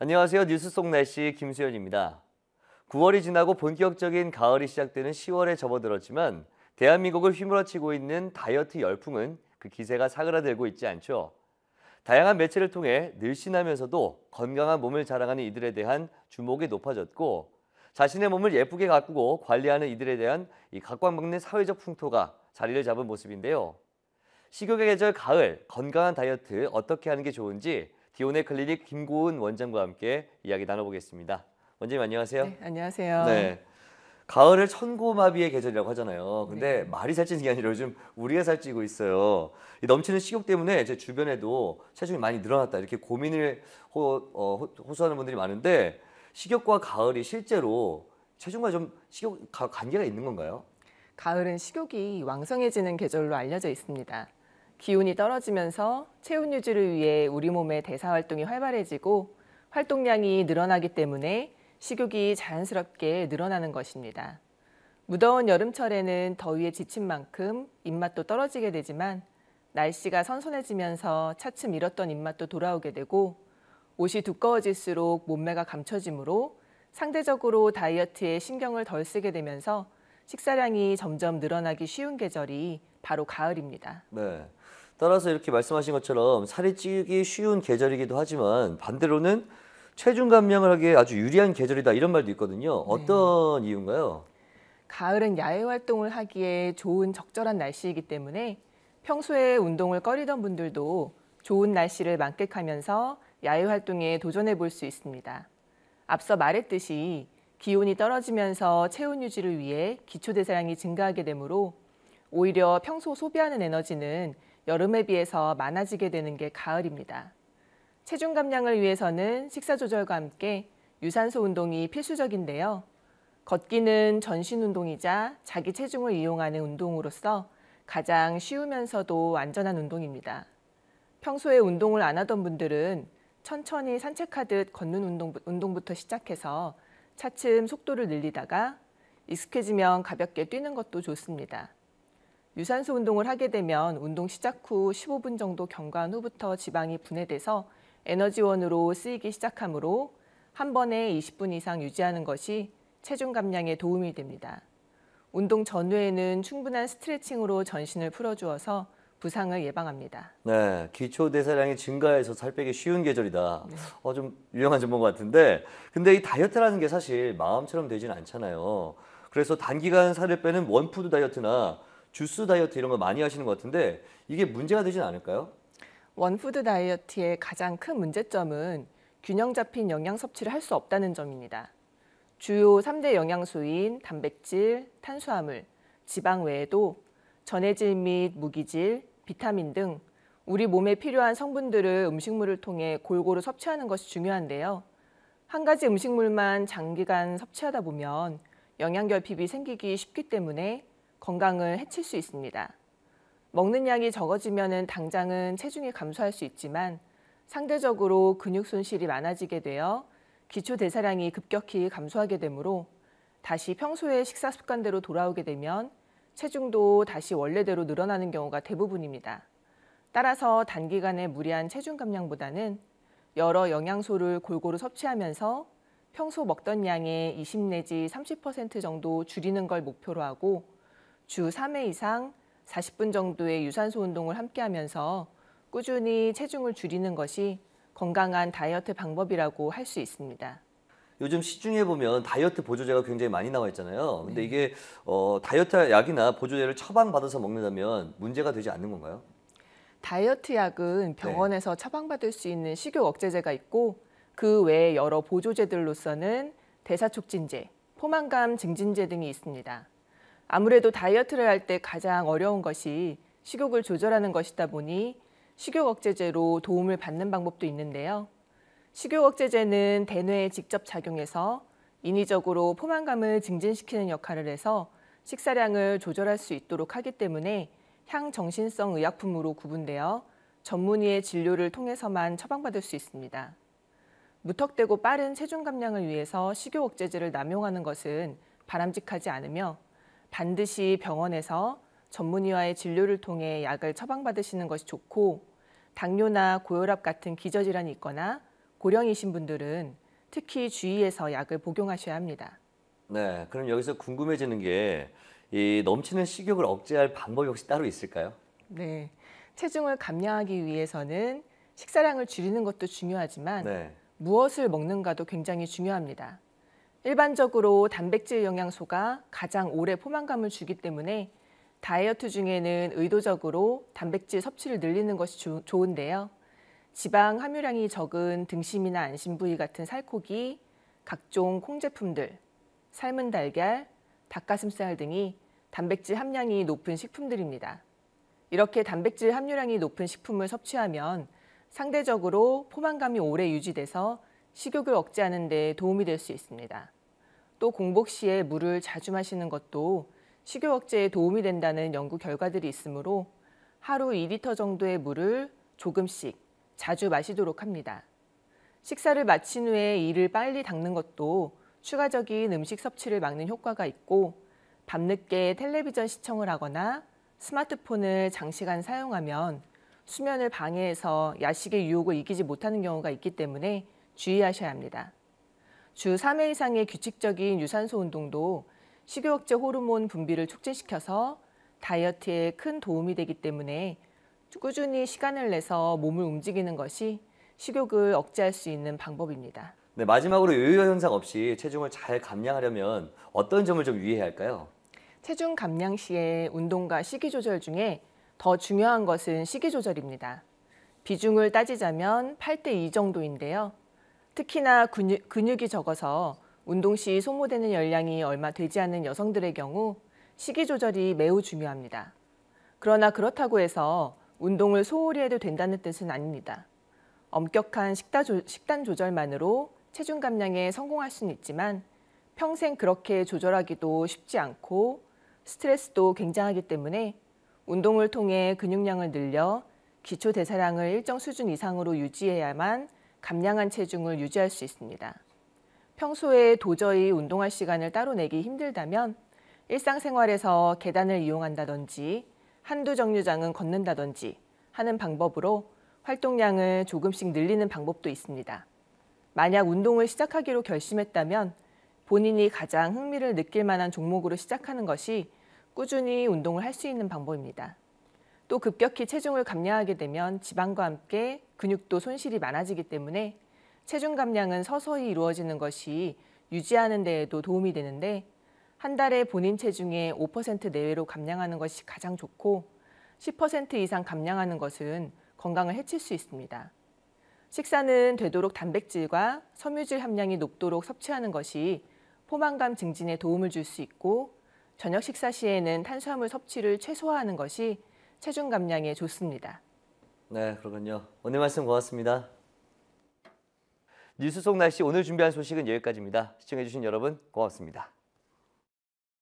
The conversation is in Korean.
안녕하세요. 뉴스 속 날씨 김수현입니다. 9월이 지나고 본격적인 가을이 시작되는 10월에 접어들었지만 대한민국을 휘몰아치고 있는 다이어트 열풍은 그 기세가 사그라들고 있지 않죠. 다양한 매체를 통해 늘씬하면서도 건강한 몸을 자랑하는 이들에 대한 주목이 높아졌고 자신의 몸을 예쁘게 가꾸고 관리하는 이들에 대한 이 각광받는 사회적 풍토가 자리를 잡은 모습인데요. 식욕의 계절 가을, 건강한 다이어트 어떻게 하는 게 좋은지 디오네 클리닉 김고은 원장과 함께 이야기 나눠보겠습니다. 원장님 안녕하세요. 네, 안녕하세요. 네, 가을을 천고마비의 계절이라고 하잖아요. 근데 네. 말이 살찌는 게 아니라 요즘 우리가 살찌고 있어요. 이 넘치는 식욕 때문에 제 주변에도 체중이 많이 늘어났다 이렇게 고민을 호소하는 분들이 많은데 식욕과 가을이 실제로 체중과 좀 관계가 있는 건가요? 가을은 식욕이 왕성해지는 계절로 알려져 있습니다. 기온이 떨어지면서 체온 유지를 위해 우리 몸의 대사 활동이 활발해지고 활동량이 늘어나기 때문에 식욕이 자연스럽게 늘어나는 것입니다. 무더운 여름철에는 더위에 지친 만큼 입맛도 떨어지게 되지만 날씨가 선선해지면서 차츰 잃었던 입맛도 돌아오게 되고 옷이 두꺼워질수록 몸매가 감춰지므로 상대적으로 다이어트에 신경을 덜 쓰게 되면서 식사량이 점점 늘어나기 쉬운 계절이 바로 가을입니다. 네. 따라서 이렇게 말씀하신 것처럼 살이 찌기 쉬운 계절이기도 하지만 반대로는 체중 감량을 하기에 아주 유리한 계절이다 이런 말도 있거든요. 어떤 이유인가요? 가을은 야외 활동을 하기에 좋은 적절한 날씨이기 때문에 평소에 운동을 꺼리던 분들도 좋은 날씨를 만끽하면서 야외 활동에 도전해 볼 수 있습니다. 앞서 말했듯이 기온이 떨어지면서 체온 유지를 위해 기초대사량이 증가하게 되므로 오히려 평소 소비하는 에너지는 여름에 비해서 많아지게 되는 게 가을입니다. 체중 감량을 위해서는 식사 조절과 함께 유산소 운동이 필수적인데요. 걷기는 전신 운동이자 자기 체중을 이용하는 운동으로서 가장 쉬우면서도 안전한 운동입니다. 평소에 운동을 안 하던 분들은 천천히 산책하듯 걷는 운동부터 시작해서 차츰 속도를 늘리다가 익숙해지면 가볍게 뛰는 것도 좋습니다. 유산소 운동을 하게 되면 운동 시작 후 15분 정도 경과한 후부터 지방이 분해돼서 에너지원으로 쓰이기 시작하므로 한 번에 20분 이상 유지하는 것이 체중 감량에 도움이 됩니다. 운동 전후에는 충분한 스트레칭으로 전신을 풀어주어서 부상을 예방합니다. 네, 기초 대사량이 증가해서 살 빼기 쉬운 계절이다. 좀 유용한 정보인 것 같은데, 근데 이 다이어트라는 게 사실 마음처럼 되지는 않잖아요. 그래서 단기간 살을 빼는 원푸드 다이어트나 주스 다이어트 이런 거 많이 하시는 것 같은데 이게 문제가 되진 않을까요? 원푸드 다이어트의 가장 큰 문제점은 균형 잡힌 영양 섭취를 할 수 없다는 점입니다. 주요 3대 영양소인 단백질, 탄수화물, 지방 외에도 전해질 및 무기질, 비타민 등 우리 몸에 필요한 성분들을 음식물을 통해 골고루 섭취하는 것이 중요한데요. 한 가지 음식물만 장기간 섭취하다 보면 영양결핍이 생기기 쉽기 때문에 건강을 해칠 수 있습니다. 먹는 양이 적어지면 당장은 체중이 감소할 수 있지만 상대적으로 근육 손실이 많아지게 되어 기초 대사량이 급격히 감소하게 되므로 다시 평소의 식사 습관대로 돌아오게 되면 체중도 다시 원래대로 늘어나는 경우가 대부분입니다. 따라서 단기간에 무리한 체중 감량보다는 여러 영양소를 골고루 섭취하면서 평소 먹던 양의 20 내지 30% 정도 줄이는 걸 목표로 하고 주 3회 이상 40분 정도의 유산소 운동을 함께 하면서 꾸준히 체중을 줄이는 것이 건강한 다이어트 방법이라고 할 수 있습니다. 요즘 시중에 보면 다이어트 보조제가 굉장히 많이 나와 있잖아요. 근데 이게 다이어트 약이나 보조제를 처방받아서 먹는다면 문제가 되지 않는 건가요? 다이어트 약은 병원에서 처방받을 수 있는 식욕 억제제가 있고 그 외에 여러 보조제들로서는 대사촉진제, 포만감 증진제 등이 있습니다. 아무래도 다이어트를 할 때 가장 어려운 것이 식욕을 조절하는 것이다 보니 식욕 억제제로 도움을 받는 방법도 있는데요. 식욕 억제제는 대뇌에 직접 작용해서 인위적으로 포만감을 증진시키는 역할을 해서 식사량을 조절할 수 있도록 하기 때문에 향정신성 의약품으로 구분되어 전문의의 진료를 통해서만 처방받을 수 있습니다. 무턱대고 빠른 체중 감량을 위해서 식욕 억제제를 남용하는 것은 바람직하지 않으며 반드시 병원에서 전문의와의 진료를 통해 약을 처방받으시는 것이 좋고 당뇨나 고혈압 같은 기저질환이 있거나 고령이신 분들은 특히 주의해서 약을 복용하셔야 합니다. 네, 그럼 여기서 궁금해지는 게 이 넘치는 식욕을 억제할 방법이 혹시 따로 있을까요? 네, 체중을 감량하기 위해서는 식사량을 줄이는 것도 중요하지만 네. 무엇을 먹는가도 굉장히 중요합니다. 일반적으로 단백질 영양소가 가장 오래 포만감을 주기 때문에 다이어트 중에는 의도적으로 단백질 섭취를 늘리는 것이 좋은데요. 지방 함유량이 적은 등심이나 안심 부위 같은 살코기, 각종 콩 제품들, 삶은 달걀, 닭가슴살 등이 단백질 함량이 높은 식품들입니다. 이렇게 단백질 함유량이 높은 식품을 섭취하면 상대적으로 포만감이 오래 유지돼서 식욕을 억제하는 데 도움이 될 수 있습니다. 또 공복 시에 물을 자주 마시는 것도 식욕 억제에 도움이 된다는 연구 결과들이 있으므로 하루 2리터 정도의 물을 조금씩 자주 마시도록 합니다. 식사를 마친 후에 이를 빨리 닦는 것도 추가적인 음식 섭취를 막는 효과가 있고 밤늦게 텔레비전 시청을 하거나 스마트폰을 장시간 사용하면 수면을 방해해서 야식의 유혹을 이기지 못하는 경우가 있기 때문에 주의하셔야 합니다. 주 3회 이상의 규칙적인 유산소 운동도 식욕 억제 호르몬 분비를 촉진시켜서 다이어트에 큰 도움이 되기 때문에 꾸준히 시간을 내서 몸을 움직이는 것이 식욕을 억제할 수 있는 방법입니다. 네, 마지막으로 요요 현상 없이 체중을 잘 감량하려면 어떤 점을 좀 유의해야 할까요? 체중 감량 시에 운동과 식이 조절 중에 더 중요한 것은 식이 조절입니다. 비중을 따지자면 8대 2 정도인데요. 특히나 근육이 적어서 운동 시 소모되는 열량이 얼마 되지 않는 여성들의 경우 식이 조절이 매우 중요합니다. 그러나 그렇다고 해서 운동을 소홀히 해도 된다는 뜻은 아닙니다. 엄격한 식단 조절만으로 체중 감량에 성공할 수는 있지만 평생 그렇게 조절하기도 쉽지 않고 스트레스도 굉장하기 때문에 운동을 통해 근육량을 늘려 기초 대사량을 일정 수준 이상으로 유지해야만 감량한 체중을 유지할 수 있습니다. 평소에 도저히 운동할 시간을 따로 내기 힘들다면 일상생활에서 계단을 이용한다든지 한두 정류장은 걷는다든지 하는 방법으로 활동량을 조금씩 늘리는 방법도 있습니다. 만약 운동을 시작하기로 결심했다면 본인이 가장 흥미를 느낄 만한 종목으로 시작하는 것이 꾸준히 운동을 할 수 있는 방법입니다. 또 급격히 체중을 감량하게 되면 지방과 함께 근육도 손실이 많아지기 때문에 체중 감량은 서서히 이루어지는 것이 유지하는 데에도 도움이 되는데 한 달에 본인 체중의 5% 내외로 감량하는 것이 가장 좋고 10% 이상 감량하는 것은 건강을 해칠 수 있습니다. 식사는 되도록 단백질과 섬유질 함량이 높도록 섭취하는 것이 포만감 증진에 도움을 줄 수 있고 저녁 식사 시에는 탄수화물 섭취를 최소화하는 것이 체중 감량에 좋습니다. 네, 그렇군요. 오늘 말씀 고맙습니다. 뉴스 속 날씨 오늘 준비한 소식은 여기까지입니다. 시청해주신 여러분 고맙습니다.